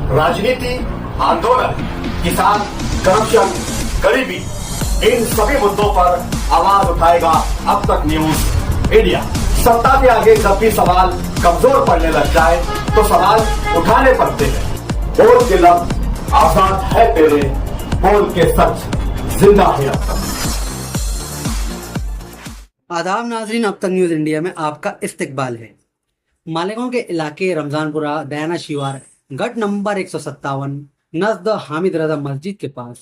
राजनीति, आंदोलन, किसान, करप्शन, गरीबी, इन सभी मुद्दों पर आवाज उठाएगा अब तक न्यूज इंडिया। सत्ता के आगे जब भी सवाल कमजोर पड़ने लग जाए तो सवाल उठाने पड़ते हैं। बोल के लफ्ज आजाद है तेरे, बोल के सच जिंदा है अब तक। आदाब नाजरीन, अब तक न्यूज़ इंडिया में आपका इस्तकबाल है। मालेगांव के इलाके रमजानपुरा दयाना शिवार गट नंबर 157 नज़द हामिद रजा मस्जिद के पास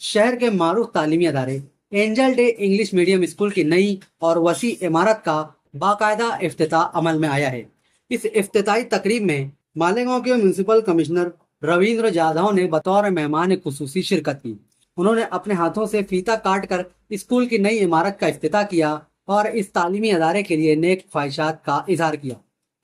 शहर के मारूफ तालीमी अदारे Angel Day English medium school की नई और वसी इमारत का बाकायदा इफ्तिताह अमल में आया है। इस इफ्तिताही तकरीब में मालेगांव के म्यूनसिपल कमिश्नर रविंद्र जाधव ने बतौर मेहमान खुसूसी शिरकत की। उन्होंने अपने हाथों से फीता काट कर स्कूल की नई इमारत का इफ्तिताह किया और इस तालीमी अदारे के लिए नेक ख्वाहिशात का इजहार किया।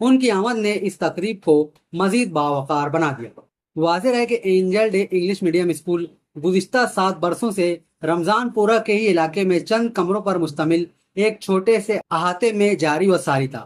उनकी आमद ने इस तकरीब को मजीद बावकार बना दिया। वाज़ेह है कि Angel Day English medium school गुज़िश्ता 7 बरसों से रमजानपुरा के ही इलाके में चंद कमरों पर मुश्तमिल एक छोटे से अहाते में जारी व सारी था।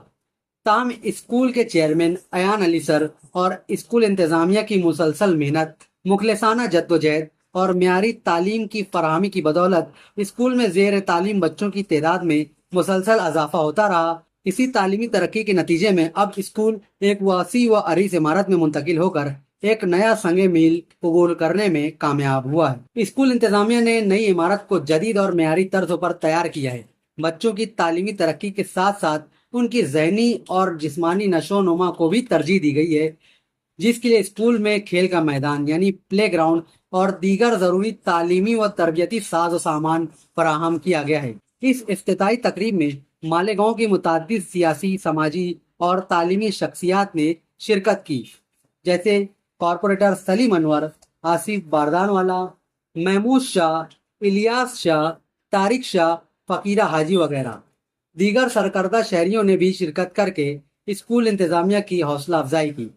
ताहम स्कूल के चेयरमैन अयान अली सर और स्कूल इंतजामिया की मुसलसल मेहनत, मुखलिसाना जद्दोजहद और म्यारी तालीम की फराहमी की बदौलत स्कूल में ज़ेर तालीम बच्चों की तादाद में मुसलसल इजाफा होता रहा। इसी तालीमी तरक्की के नतीजे में अब स्कूल एक वासी व अरीस इमारत में मुंतकिल होकर एक नया संगे मील कबूल करने में कामयाब हुआ है। स्कूल इंतजामिया ने नई इमारत को जदीद और मेयारी तर्ज पर तैयार किया है। बच्चों की तालीमी तरक्की के साथ साथ उनकी जहनी और जिस्मानी नशोनुमा को भी तरजीह दी गई है, जिसके लिए स्कूल में खेल का मैदान यानी प्ले ग्राउंड और दीगर ज़रूरी तालीमी व तरबियती साज सामान फराहम किया गया है। इस इफ्तिताही तकरीब में मालेगांव की मुताद्दिद सियासी, समाजी और तालीमी शख्सियात ने शिरकत की, जैसे कॉरपोरेटर सलीम अनवर, आसिफ बारदानवाला, महमूद शाह, इलियास शाह, तारिक शाह, फ़कीरा हाजी वगैरह। दीगर सरकर्दा शहरियों ने भी शिरकत करके स्कूल इंतजामिया की हौसला अफजाई की।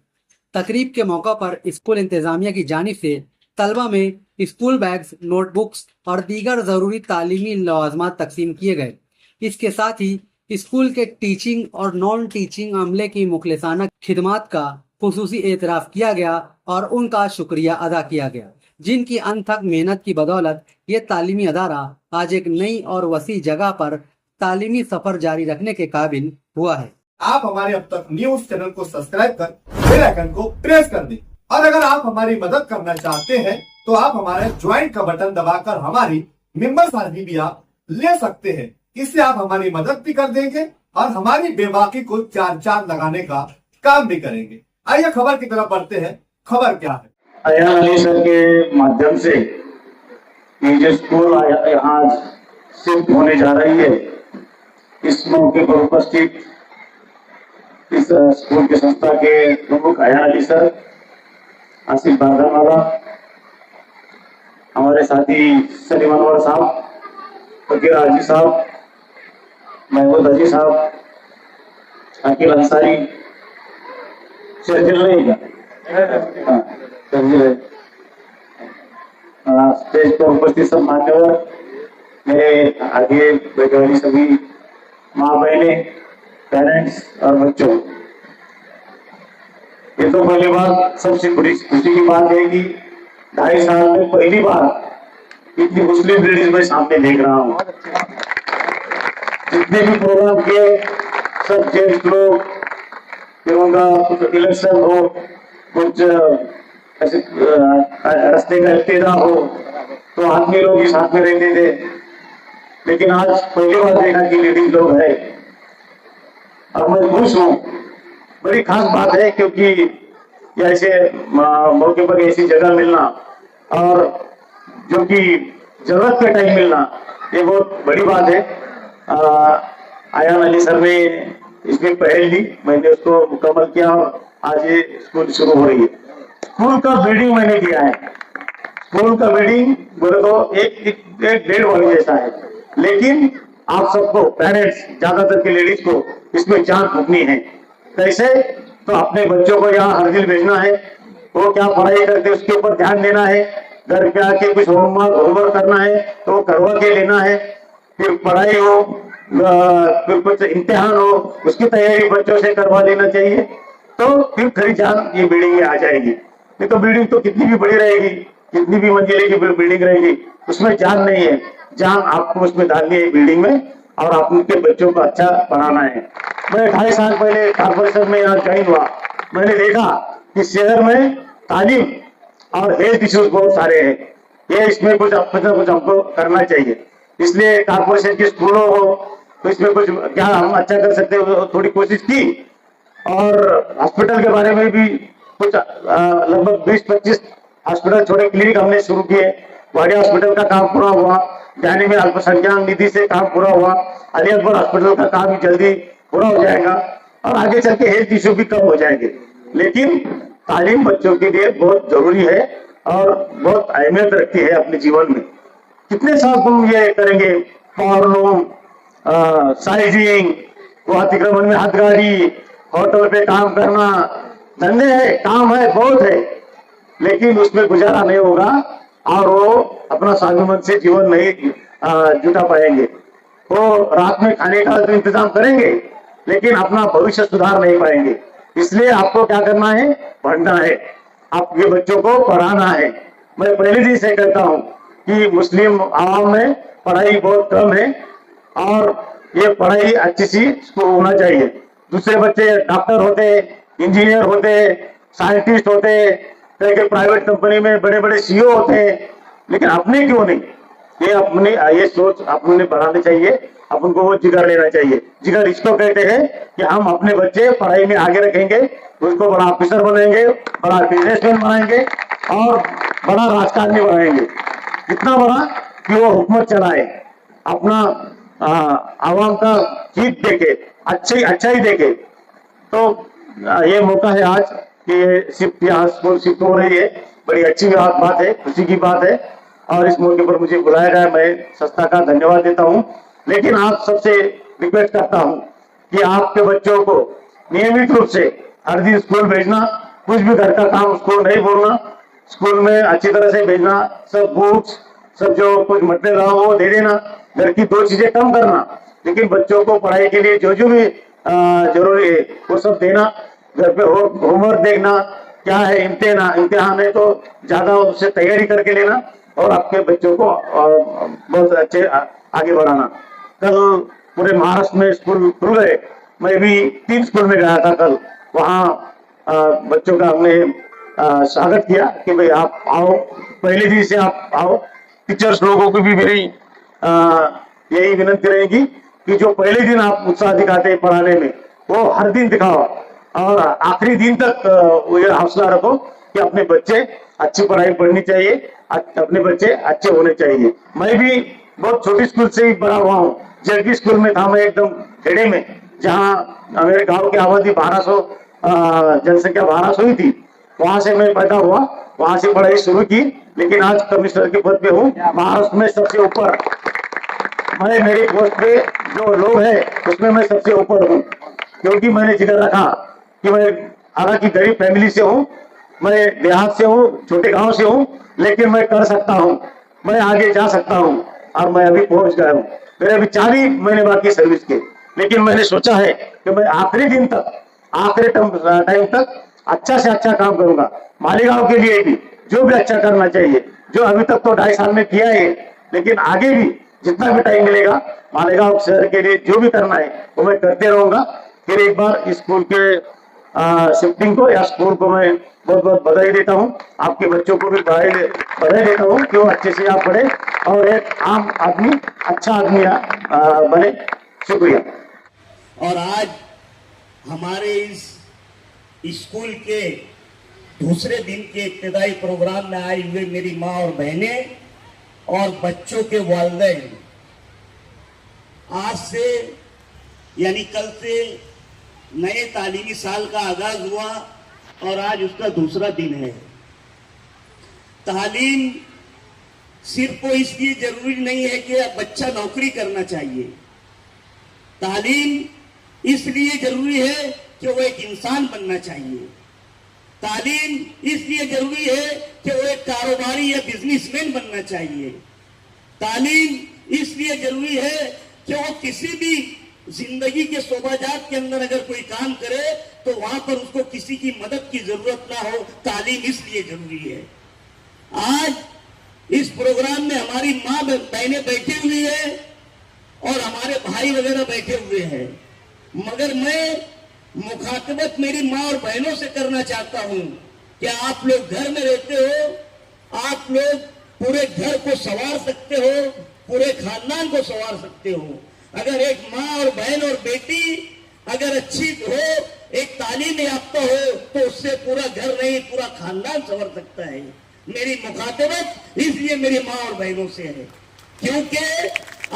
तकरीब के मौका पर स्कूल इंतजामिया की जानिब से तलबा में स्कूल बैग्स, नोटबुक्स और दीगर ज़रूरी तालीमी लवाज़मात तकसीम किए गए। इसके साथ ही स्कूल के टीचिंग और नॉन टीचिंग अमले की मुखलिसाना खिदमात का खुसूसी एतराफ़ किया गया और उनका शुक्रिया अदा किया गया, जिनकी अनथक मेहनत की बदौलत ये तालीमी अदारा आज एक नई और वसी जगह पर तालीमी सफ़र जारी रखने के काबिल हुआ है। आप हमारे अब तक न्यूज चैनल को सब्सक्राइब कर बेल आइकन को प्रेस कर दें और अगर आप हमारी मदद करना चाहते हैं तो आप हमारे ज्वाइन का बटन दबाकर हमारी मेंबर साथी भी आप ले सकते हैं। इससे आप हमारी मदद भी कर देंगे और हमारी बेबाकी को चार चांद लगाने का काम भी करेंगे। आइए खबर की तरफ बढ़ते हैं। खबर क्या है? अयान अली सर के माध्यम से ये जो स्कूल यहाँ शिफ्ट होने जा रही है, इस मौके पर उपस्थित इस स्कूल के संस्था के प्रमुख अयान अली सर, आसिफ बारदानवाला, हमारे साथी सलीम अनवर साहब, फकीर हाजी साहब, महमूद हाजी साहब, अकील अंसारी, स्टेज पर उपस्थित सब मान्यवर, मेरे आगे बैठे वाली सभी माँ बहने, पेरेंट्स और बच्चों, ये तो पहली बात सबसे बड़ी खुशी की बात है कि 2.5 साल में पहली बार इतनी मुस्लिम लेडीज मैं सामने देख रहा हूँ। जितने भी प्रोग्राम किए सब जेंट्स लोग, कुछ इलेक्शन हो, कुछ ऐसे रास्ते का इफ्तिताह हो तो आदमी लोग ही साथ में रहते थे, लेकिन आज पहली बार देखा कि लेडीज लोग है और मैं खुश हूँ। बड़ी खास बात है क्योंकि ऐसे मौके पर ऐसी जगह मिलना और जो कि जरूरत के टाइम मिलना, ये बहुत बड़ी बात है। अयान अली सर ने इसमें पहल दी, मैंने उसको मुकम्मल किया और आज ये स्कूल शुरू हो रही है। स्कूल का बिल्डिंग मैंने दिया है। स्कूल का बिल्डिंग बोले तो एक डेढ़ वाली जैसा है, लेकिन आप सबको पेरेंट्स, ज्यादातर की लेडीज को इसमें जान फूकनी है। कैसे? तो अपने बच्चों को यहाँ हर दिन भेजना है, वो क्या पढ़ाई करते उसके ऊपर ध्यान देना है, घर पे आके कुछ होमवर्क करना है तो वो करवा के लेना है, फिर पढ़ाई हो, फिर कुछ इम्तिहान हो, उसकी तैयारी बच्चों से करवा लेना चाहिए, तो फिर खरी जान ये बिल्डिंग में आ जाएगी। नहीं तो बिल्डिंग तो कितनी भी बड़ी रहेगी, कितनी भी मंजिले की बिल्डिंग रहेगी, उसमें जान नहीं है। जान आपको उसमें डालनी है बिल्डिंग में, और आपके बच्चों को अच्छा पढ़ाना है। मैं 2.5 साल पहले कॉर्पोरेशन में यहाँ ज्वाइन हुआ, मैंने देखा कि शहर में तालीम और हेल्थ इश्यूज बहुत सारे हैं। ये इसमें कुछ हमको करना चाहिए। इसलिए कॉर्पोरेशन के स्कूलों हो तो इसमें कुछ क्या हम अच्छा कर सकते हैं, थोड़ी कोशिश की। और हॉस्पिटल के बारे में भी कुछ लगभग 20-25 हॉस्पिटल छोटे क्लिनिक हमने शुरू किए। वाडिया हॉस्पिटल का काम पूरा हुआ, जाने में अल्पसंख्यक निधि से काम पूरा हुआ, अली अकबर हॉस्पिटल का काम भी जल्दी पूरा हो जाएगा, और आगे चल के हेल्थ इश्यू भी कम हो जाएंगे। लेकिन तालीम बच्चों के लिए बहुत जरूरी है और बहुत अहमियत रखती है अपने जीवन में। कितने साल तुम ये करेंगे, पॉर्नो, साइजिंग, वो अतिक्रमण में हथगाड़ी, होटल पे काम करना, धंधे है, काम है, बहुत है, लेकिन उसमें गुजारा नहीं होगा और वो अपना स्वाभिमान से जीवन नहीं जुटा पाएंगे। वो रात में खाने का तो इंतजाम करेंगे लेकिन अपना भविष्य सुधार नहीं पाएंगे। इसलिए आपको क्या करना है, पढ़ना है, आपके बच्चों को पढ़ाना है। मैं पहले दिन से कहता हूँ कि मुस्लिम आवाम में पढ़ाई बहुत कम है और ये पढ़ाई अच्छी सी होना चाहिए। दूसरे बच्चे डॉक्टर होते, इंजीनियर होते, साइंटिस्ट होते, प्राइवेट कंपनी में बड़े बड़े सीईओ होते हैं, लेकिन अपने क्यों नहीं? ये अपने ये सोच अपने बढ़ानी चाहिए, अपन को वो जिगर लेना चाहिए। जिगर इसको कहते हैं कि हम अपने बच्चे पढ़ाई में आगे रखेंगे, उसको बड़ा ऑफिसर बनाएंगे, बड़ा बिजनेसमैन बनाएंगे और बड़ा राजकारणी बनाएंगे। इतना बड़ा कि वो हुकूमत चलाए, अपना आवाम का हित देखे, अच्छा ही देखे। तो ये मौका है आज कि शिफ्ट यहाँ स्कूल शिफ्ट हो रही है, बड़ी अच्छी बात है, खुशी की बात है। और इस मौके पर मुझे बुलाया गया, मैं संस्था का धन्यवाद देता हूँ। लेकिन आप सबसे रिक्वेस्ट करता हूँ कि आपके बच्चों को नियमित रूप से हर दिन स्कूल भेजना, कुछ भी घर का काम स्कूल नहीं बोलना, स्कूल में अच्छी तरह से भेजना, सब बुक्स सब जो कुछ मटेरियल हो वो दे देना, घर की 2 चीजें कम करना, लेकिन बच्चों को पढ़ाई के लिए जो भी जरूरी है वो सब देना। घर पे होमवर्क देखना, क्या है इम्तिहान है तो ज्यादा उससे तैयारी करके लेना और आपके बच्चों को बहुत अच्छे आगे बढ़ाना। कल पूरे महाराष्ट्र में स्कूल खुल गए, मैं भी 3 स्कूल में गया था कल। वहाँ बच्चों का हमने स्वागत किया कि भाई आप आओ, पहले दिन से आप आओ। टीचर्स लोगों को भी मेरी यही विनती रहेगी कि जो पहले दिन आप उत्साह दिखाते हैं पढ़ाने में, वो हर दिन दिखाओ और आखिरी दिन तक ये हौसला रखो कि अपने बच्चे अच्छी पढ़ाई पढ़नी चाहिए, अपने बच्चे अच्छे होने चाहिए। मैं भी बहुत छोटी स्कूल से ही बड़ा हुआ हूँ। जेडपी स्कूल में था मैं, एकदम खेड़े में, जहाँ मेरे गांव की आबादी 1200 जनसंख्या 1200 ही थी। वहां से मैं पैदा हुआ, वहां से पढ़ाई शुरू की, लेकिन आज कमिश्नर के पद पे हूँ, महाराष्ट्र में सबसे ऊपर। मैं मेरी पोस्ट पे जो लोग है उसमें मैं सबसे ऊपर हूँ, क्योंकि मैंने जिक्र रखा कि मैं हालांकि गरीब फैमिली से हूँ, मैं देहात से हूँ, छोटे गांव से हूँ, लेकिन मैं कर सकता हूँ, मैं आगे जा सकता हूँ और मैं अभी पहुंच गया हूँ। मेरे अभी 4 ही महीने बाकी सर्विस के, लेकिन मैंने सोचा है कि मैं आखिरी दिन तक, आखिरी टाइम तक अच्छा से अच्छा काम करूंगा। मालेगांव के लिए भी जो भी अच्छा करना चाहिए, जो अभी तक तो 2.5 साल में किया है, लेकिन आगे भी जितना भी टाइम मिलेगा मालेगांव शहर के लिए जो भी करना है वो मैं करते रहूंगा। फिर एक बार स्कूल के शिफ्टिंग को या स्कूल को मैं बहुत बहुत बधाई देता हूँ। आपके बच्चों को भी बधाई देता हूँ कि वो अच्छे से आप पढ़े और एक आम आदमी, अच्छा आदमी बने। शुक्रिया। और आज हमारे इस स्कूल के दूसरे दिन के इब्तिदाई प्रोग्राम में आई हुए मेरी माँ और बहनें और बच्चों के वालिदैन, आज से यानी कल से नए तालीमी साल का आगाज हुआ और आज उसका दूसरा दिन है। तालीम सिर्फ वो इसलिए जरूरी नहीं है कि बच्चा नौकरी करना चाहिए, तालीम इसलिए जरूरी है कि वो एक इंसान बनना चाहिए, तालीम इसलिए जरूरी है कि वो एक कारोबारी या बिजनेसमैन बनना चाहिए, तालीम इसलिए जरूरी है कि वो किसी भी जिंदगी के शोभाजात के अंदर अगर कोई काम करे तो वहां पर उसको किसी की मदद की जरूरत ना हो, तालीम इसलिए जरूरी है। आज इस प्रोग्राम में हमारी माँ बहनें बैठी हुई है और हमारे भाई वगैरह बैठे हुए हैं, मगर मैं मुखातबत मेरी माँ और बहनों से करना चाहता हूं कि आप लोग घर में रहते हो, आप लोग पूरे घर को संवार सकते हो, पूरे खानदान को संवार सकते हो। अगर एक माँ और बहन और बेटी अगर अच्छी हो, एक तालीम याफ्ता हो, तो उससे पूरा घर नहीं पूरा खानदान संवर सकता है। मेरी मुखातबत इसलिए मेरी माँ और बहनों से है क्योंकि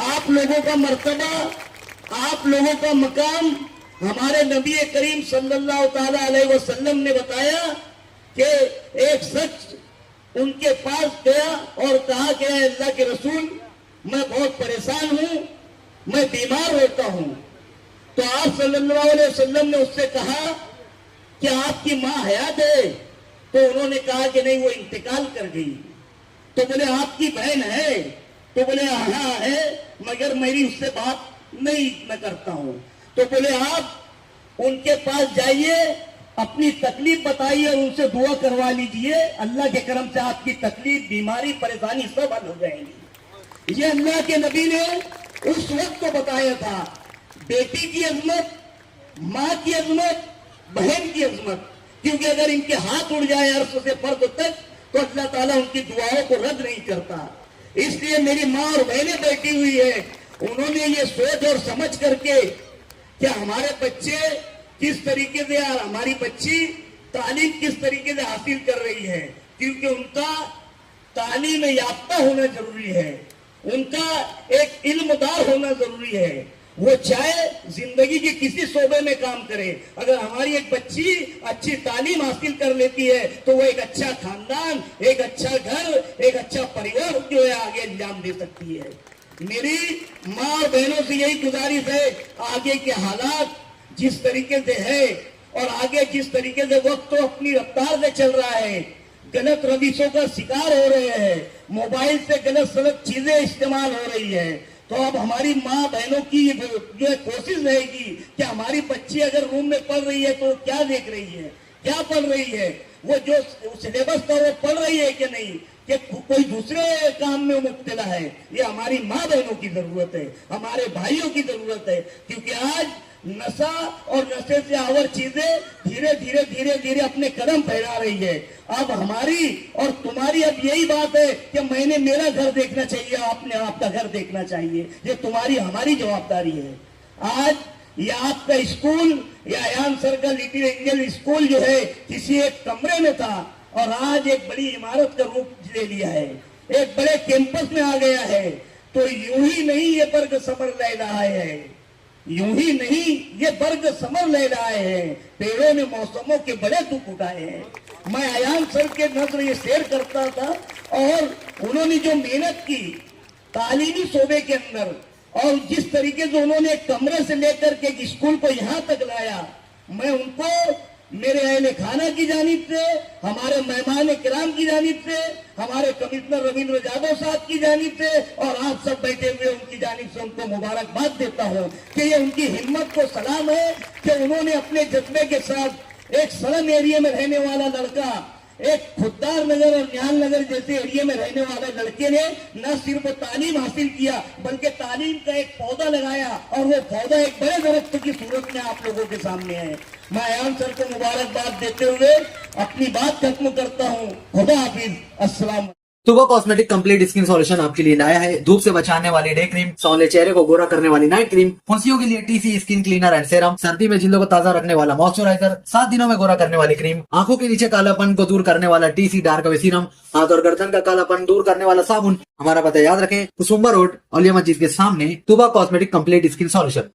आप लोगों का मर्तबा, आप लोगों का मकाम हमारे नबी करीम सल्लल्लाहु ताला अलैहि वसल्लम ने बताया कि एक शख्स उनके पास गया और कहा कि अल्लाह के रसूल, मैं बहुत परेशान हूं, मैं बीमार रहता हूं। तो आप सल्लल्लाहु अलैहि वसल्लम ने उससे कहा कि आपकी माँ हयात है? तो उन्होंने कहा कि नहीं, वो इंतकाल कर गई। तो बोले आपकी बहन है? तो बोले हाँ है, मगर मेरी उससे बात नहीं मैं करता हूं। तो बोले आप उनके पास जाइए, अपनी तकलीफ बताइए और उनसे दुआ करवा लीजिए, अल्लाह के करम से आपकी तकलीफ, बीमारी, परेशानी सब हल हो जाएंगी। ये अल्लाह के नबी ने उस वक्त को बताया था। बेटी की अजमत, माँ की अजमत, बहन की अजमत, क्योंकि अगर इनके हाथ उड़ जाए अर्श से फर्द तक तो अल्लाह ताला उनकी दुआओं को रद्द नहीं करता। इसलिए मेरी माँ और बहनें बैठी हुई है, उन्होंने ये सोच और समझ करके कि हमारे बच्चे किस तरीके से और हमारी बच्ची तालीम किस तरीके से हासिल कर रही है, क्योंकि उनका तालीम याफ्ता होना जरूरी है, उनका एक इल्मदार होना जरूरी है। वो चाहे जिंदगी के किसी शोबे में काम करे, अगर हमारी एक बच्ची अच्छी तालीम हासिल कर लेती है तो वो एक अच्छा खानदान, एक अच्छा घर, एक अच्छा परिवार जो है आगे अंजाम दे सकती है। मेरी माँ और बहनों से यही गुजारिश है, आगे के हालात जिस तरीके से है और आगे जिस तरीके से वक्त तो अपनी रफ्तार से चल रहा है, गलत रविशों का शिकार हो रहे हैं, मोबाइल से गलत सलत चीजें इस्तेमाल हो रही है, तो अब हमारी माँ बहनों की जो कोशिश रहेगी कि हमारी बच्ची अगर रूम में पढ़ रही है तो क्या देख रही है, क्या पढ़ रही है, वो जो सिलेबस था वो पढ़ रही है कि नहीं, कि कोई दूसरे काम में मुब्तला है। ये हमारी माँ बहनों की जरूरत है, हमारे भाइयों की जरूरत है, क्योंकि आज नशा और नशे से आवर चीजें धीरे धीरे धीरे धीरे अपने कदम फैला रही है। अब हमारी और तुम्हारी अब यही बात है कि मैंने मेरा घर देखना चाहिए, आपने आपका घर देखना चाहिए, ये तुम्हारी हमारी जवाबदारी है। आज ये आपका स्कूल या अयान सर का लिटिल एंजल स्कूल जो है किसी एक कमरे में था और आज एक बड़ी इमारत का रूप ले लिया है, एक बड़े कैंपस में आ गया है। तो यूं ही नहीं ये वर्ग समर ले रहा है, यूं ही नहीं ये वर्ग समर ले रहे हैं, पेड़ों ने मौसमों के बड़े दुख उठाए हैं। मैं अयान सर के नजर ये शेयर करता था और उन्होंने जो मेहनत की तालीमी शोबे के अंदर और जिस तरीके से उन्होंने कमरे से लेकर के स्कूल को यहाँ तक लाया, मैं उनको मेरे अहले खाना की जानिब से, हमारे मेहमान किराम की जानिब से, हमारे कमिश्नर रविंद्र जादव साहब की जानिब से और आप सब बैठे हुए उनकी जानिब से उनको मुबारकबाद देता हूँ कि ये उनकी हिम्मत को सलाम है कि उन्होंने अपने जज्बे के साथ एक स्लम एरिया में रहने वाला लड़का, एक खुद्दार नगर और न्याल नगर जैसे एरिया में रहने वाले लड़के ने न सिर्फ तालीम हासिल किया बल्कि तालीम का एक पौधा लगाया और वो पौधा एक बड़े दरख्त की सूरत में आप लोगों के सामने है। मैं अयान सर को मुबारकबाद देते हुए अपनी बात खत्म करता हूँ। खुदा हाफिज, अस्सलाम। तुबा कॉस्मेटिक कंप्लीट स्किन सॉल्यूशन आपके लिए लाया है धूप से बचाने वाली डे क्रीम, सौंले चेहरे को गोरा करने वाली नाइट क्रीम, फुंसियों के लिए TC skin cleaner and serum, सर्दी में जिल्दों को ताजा रखने वाला मॉइस्चराइजर, 7 दिनों में गोरा करने वाली क्रीम, आंखों के नीचे कालापन को दूर करने वाला टीसी डार्क वे सीरम, हाथ और गर्दन का कालापन दूर करने वाला साबुन। हमारा पता याद रखें, कुसुम्बा रोड, औलिया मस्जिद के सामने, तुबा कॉस्मेटिक कंप्लीट स्किन सॉल्यूशन।